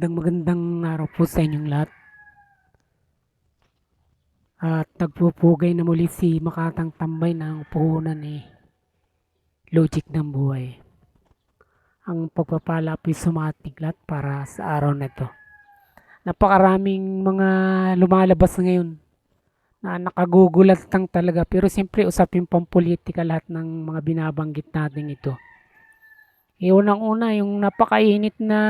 Magandang araw po sa inyong lahat. At nagpupugay na muli si Makatang Tambay ng puhunan ni Logic ng Buhay. Ang pagpapala po'y sumating lahat para sa araw na ito. Napakaraming mga lumalabas ngayon na nakagugulat lang talaga, pero siyempre usapin pampolitika lahat ng mga binabanggit natin ito. Unang-una yung napakainit na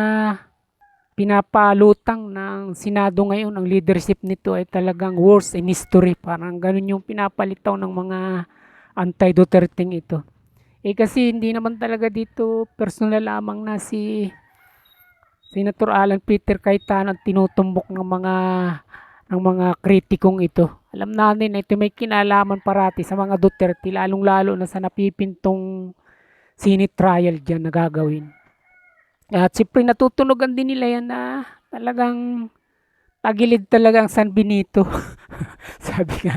pinapalutang ng Senado ngayon. Ang leadership nito ay talagang worst in history. Parang ganun yung pinapalitaw ng mga anti-Duterteng ito. Kasi hindi naman talaga dito personal lamang na si Senator Alan Peter Cayetano ang tinutumbok ng mga kritikong ito. Alam natin na ito may kinalaman parati sa mga Duterte, lalong-lalo na sa napipintong Senate trial dyan na gagawin. At siyempre natutunugan din nila yan na talagang tagilid talaga ang San Benito. Sabi nga,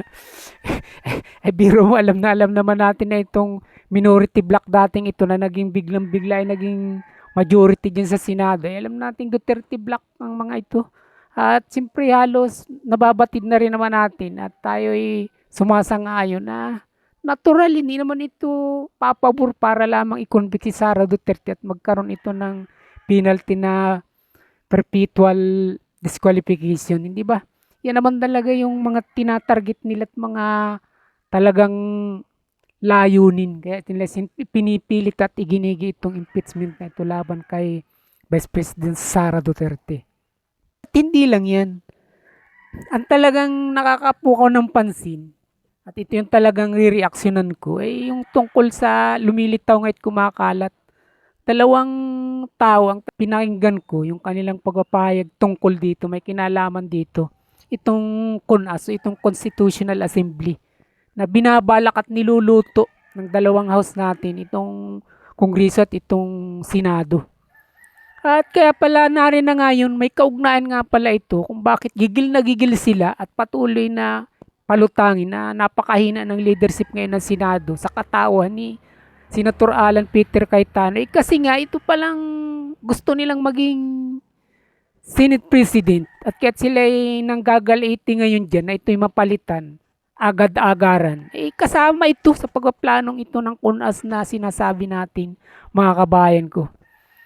biro mo, alam naman natin na itong minority block dating ito na naging biglang-bigla ay naging majority dyan sa Senado. Alam natin Duterte block ang mga ito. At siyempre halos nababatid na rin naman natin at tayo ay sumasang-ayon na natural, hindi naman ito papabor para lamang i-convict si Sara Duterte at magkaroon ito ng penalty na perpetual disqualification, hindi ba? Yan naman talaga yung mga tinatarget nila at mga talagang layunin. Kaya nila pinipilit at iginigi itong impeachment na ito laban kay Vice President Sara Duterte. At hindi lang yan. Ang talagang nakakapukaw ng pansin, at ito yung talagang re-reactionan ko, ay yung tungkol sa lumilitaw ngayon kumakalat. Dalawang tao ang pinakinggan ko, yung kanilang pagpapahayag tungkol dito, may kinalaman dito. Itong CONAS, itong Constitutional Assembly, na binabalak at niluluto ng dalawang house natin, itong Kongreso at itong Senado. At kaya pala narin na ngayon, may kaugnayan nga pala ito kung bakit gigil na gigil sila at patuloy na palutangin na napakahina ng leadership ngayon ng Senado sa katawan ni Senator Alan Peter Cayetano. Kasi nga ito palang gusto nilang maging Senate President at kahit sila ay nanggagalaiti ngayon dyan na ito'y mapalitan agad-agaran. Kasama ito sa pagpaplanong ito ng CONAS na sinasabi natin, mga kabayan ko.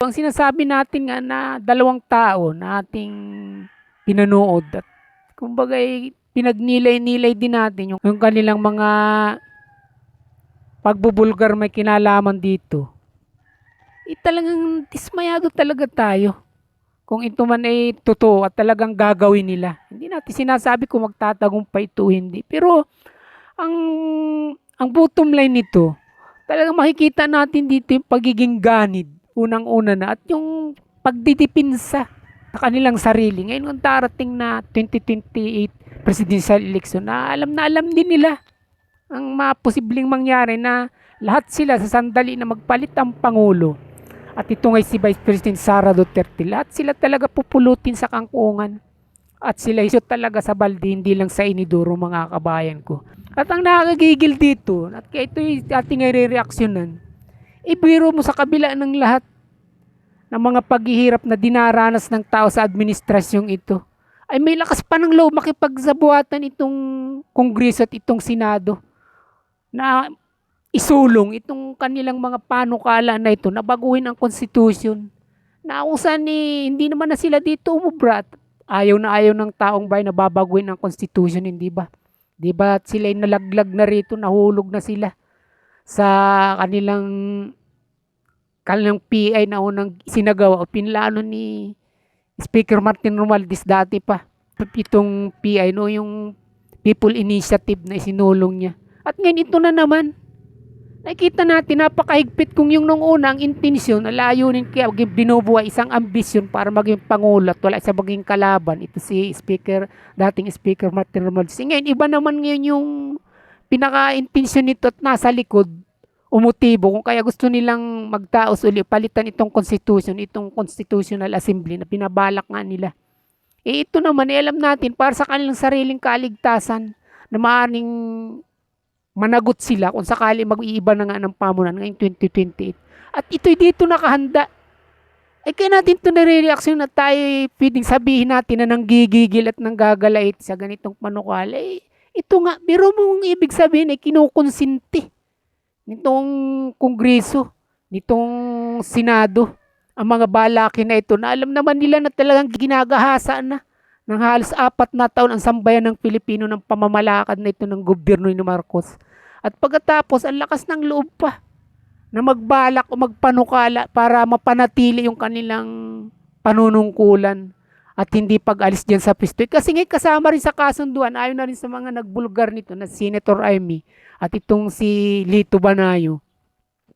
Ang sinasabi natin nga na dalawang tao na ating pinanood at kumbaga pinagnilay-nilay din natin yung kanilang mga pagbubulgar may kinalaman dito. Talagang dismayado talaga tayo kung ito man ay totoo at talagang gagawin nila. Hindi natin sinasabi kung magtatagumpay ito o hindi. Pero ang bottom line nito, talagang makikita natin dito yung pagiging ganid unang-una na at yung pagdidipinsa sa kanilang sarili. Ngayon kung darating na 2028 presidential election na alam din nila ang posibleng mangyari na lahat sila sa sandali na magpalit ang Pangulo at ito ngay si Vice President Sara Duterte, lahat sila talaga pupulutin sa kangkungan at sila iso talaga sa balde, hindi lang sa iniduro, mga kabayan ko. At ang nakakagigil dito at kaya ito'y ating re-reaksyonan, ibiro mo sa kabila ng lahat ng mga paghihirap na dinaranas ng tao sa administrasyong ito, ay may lakas pa ng loob makipagsabuatan itong Kongreso at itong Senado na isulong itong kanilang mga panukala na ito na baguhin ang Constitution. Na kung saan hindi naman na sila dito umubra at ayaw ng taong bayan na babaguhin ang Constitution, hindi ba? Di ba sila nalaglag na rito, nahulog na sila sa kanilang PI na unang sinagawa o pinlano ni Speaker Martin Romualdez dati pa. Itong PI, no, yung People Initiative na isinulong niya. At ngayon ito na naman. Nakikita natin napakahigpit kung yung nung una ang intensyon na layunin kaya binubuhay isang ambisyon para maging Pangulo at wala sa maging kalaban. Ito si dating Speaker Martin Romualdez. Ngayon iba naman ngayon yung pinaka-intensyon nito at nasa likod, umutibo kung kaya gusto nilang magtaos uli, palitan itong Constitution, itong Constitutional Assembly na pinabalak nga nila. Ito naman, alam natin, para sa kanilang sariling kaligtasan na maaaring managot sila kung sakali mag-iiba na nga ng pamunan ngayong 2028. At ito'y dito nakahanda Ay kaya natin ito nare-reaksyon na tayo pwedeng sabihin natin na nanggigigil at nanggagalait sa ganitong panukala. Eh, ito nga, biro mong ibig sabihin ay kinukonsinti nitong Kongreso, nitong Senado, ang mga balakin na ito na alam naman nila na talagang ginagahasa na ng halos 4 na taon ang sambayan ng Pilipino ng pamamalakad na ito ng gobyerno ni Marcos. At pagkatapos, ang lakas ng loob pa na magbalak o magpanukala para mapanatili yung kanilang panunungkulan at hindi pag-alis dyan sa pisto. Kasi ngayon kasama rin sa kasunduan, ayon na rin sa mga nagbulgar nito na Senator Amy at itong si Lito Banayo.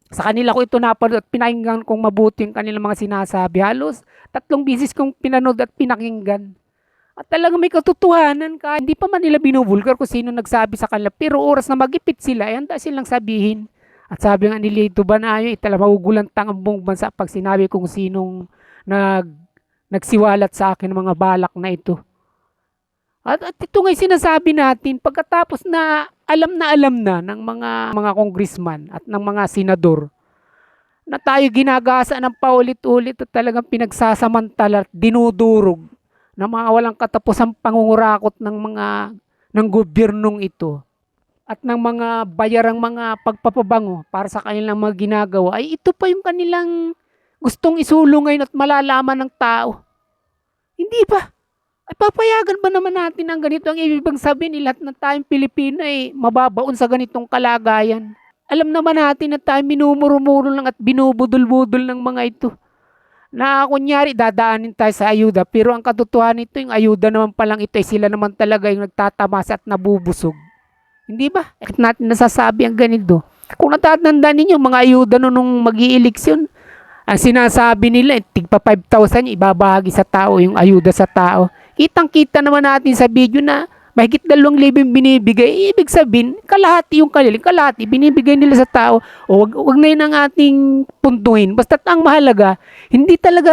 Sa kanila ko ito napanood at pinakinggan kong mabuti yung kanilang mga sinasabi. Halos 3 bisis kong pinanood at pinakinggan. At talagang may katotohanan ka. Hindi pa man nila binubulgar kung sino nagsabi sa kanila. Pero oras na magipit sila, handa silang sabihin. At sabi nga ni Lito Banayo, talagang magugulantang ang buong bansa pag sinabi kung sinong nagsiwalat sa akin ng mga balak na ito. At ito nga sinasabi natin, pagkatapos na alam na ng mga congressman at ng mga senador na tayo ginagasa ng paulit-ulit at talagang pinagsasamantala at dinudurog ng mga walang katapusang pangungurakot ng gobyernong ito at ng mga bayarang mga pagpapabango para sa kanilang mga ginagawa, ay ito pa yung kanilang gustong isulong ngayon at malalaman ng tao. Hindi ba? Ay papayagan ba naman natin ang ganito? Ang ibig sabihin lahat ng tayong Pilipino ay mababaon sa ganitong kalagayan. Alam naman natin na tayo minumuro-muro lang at binubudol-budol ng mga ito. Na kunyari dadaanin tayo sa ayuda, pero ang katotohanan nito, yung ayuda naman palang ito ay sila naman talaga yung nagtatamasa at nabubusog. Hindi ba? Bakit natin nasasabi ang ganito? Kung natatandaan ninyo, mga ayuda nung mag-i-eleksyon, ang sinasabi nila, tigpa 5,000 ibabahagi sa tao, yung ayuda sa tao. Kitang-kita naman natin sa video na mahigit 2,000 binibigay. Ibig sabihin, kalahati yung kalahati binibigay nila sa tao. O wag na yun ang ating puntuhin. Basta't ang mahalaga, hindi talaga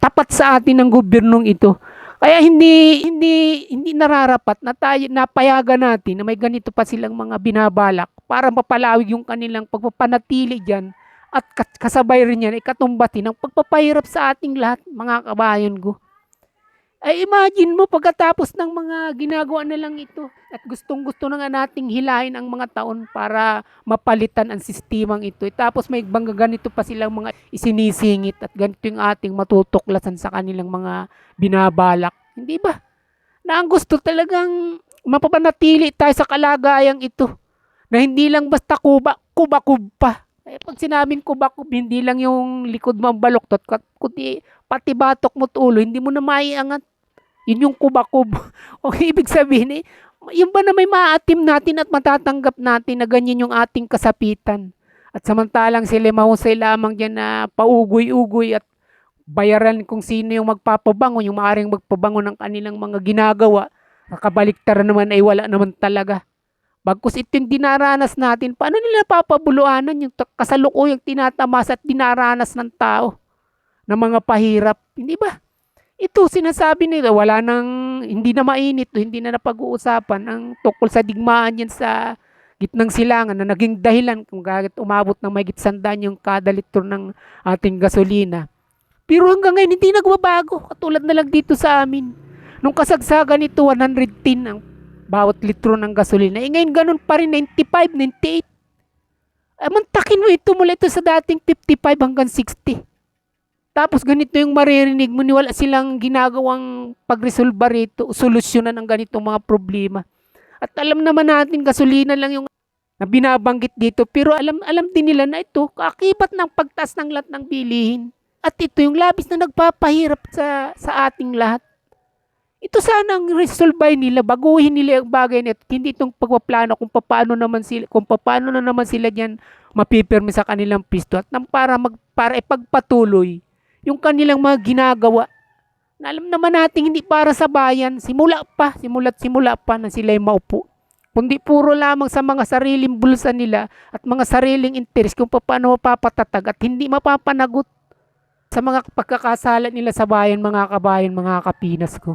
tapat sa atin ng gobyernong ito. Kaya hindi nararapat na tayo napayagan natin na may ganito pa silang mga binabalak para mapalawig yung kanilang pagpapanatili diyan at kasabay rin yan ikatumbatin ang pagpapahirap sa ating lahat, mga kabayan ko. Ay imagine mo pagkatapos ng mga ginagawa na lang ito at gustong-gusto na nga nating hilahin ang mga taon para mapalitan ang sistemang ito. Tapos may bangga ganito pa silang mga isinisingit at ganito yung ating matutuklasan sa kanilang mga binabalak. Hindi ba? Na ang gusto talagang mapapanatili tayo sa kalagayang ito na hindi lang basta kubakub pa. Eh, pag sinabing kubakub, hindi lang yung likod mo ang baloktot, kundi pati batok mo at ulo, hindi mo na maiangat. Yun yung kubakub. O ibig sabihin, yung ba na may maatim natin at matatanggap natin na ganyan yung ating kasapitan. At samantalang sila mahusay lamang dyan na paugoy-ugoy at bayaran kung sino yung magpapabango, yung maaaring magpabango ng kanilang mga ginagawa. Nakabaliktaran naman ay wala naman talaga. Bagkus ito yung dinaranas natin, paano nila papabuluanan yung kasalukuyang tinatamas at dinaranas ng tao na mga pahirap? Hindi ba? Ito sinasabi nila, hindi na mainit, hindi na napag-uusapan ang tungkol sa digmaan yan sa gitnang silangan na naging dahilan kung bakit umabot ng mahigit 100 yung kada litro ng ating gasolina. Pero hanggang ngayon hindi nagbabago, katulad na lang dito sa amin. Nung kasagsagan nito 110 ang bawat litro ng gasolina. Ngayon ganun pa rin 95, 98. Mantakin mo ito mula ito sa dating 55 hanggang 60. Tapos ganito yung maririnig mo, wala silang ginagawang pagresolba rito, solusyonan ang ganitong mga problema. At alam naman natin, gasolina lang yung na binabanggit dito, pero alam din nila na ito, kaakibat ng pagtaas ng lahat ng bilihin. At ito yung labis na nagpapahirap sa ating lahat. Ito sana ang resolve nila, baguhin nila yung bagay na ito, hindi itong pagpaplano kung paano na naman sila diyan mapipirme sa kanilang pisto at para ipagpatuloy yung kanilang mga ginagawa na alam naman natin hindi para sa bayan, simula pa na sila'y maupo. Kundi puro lamang sa mga sariling bulsa nila at mga sariling interes kung paano mapapatatag at hindi mapapanagot sa mga pagkakasala nila sa bayan, mga kabayan, mga kapinas ko.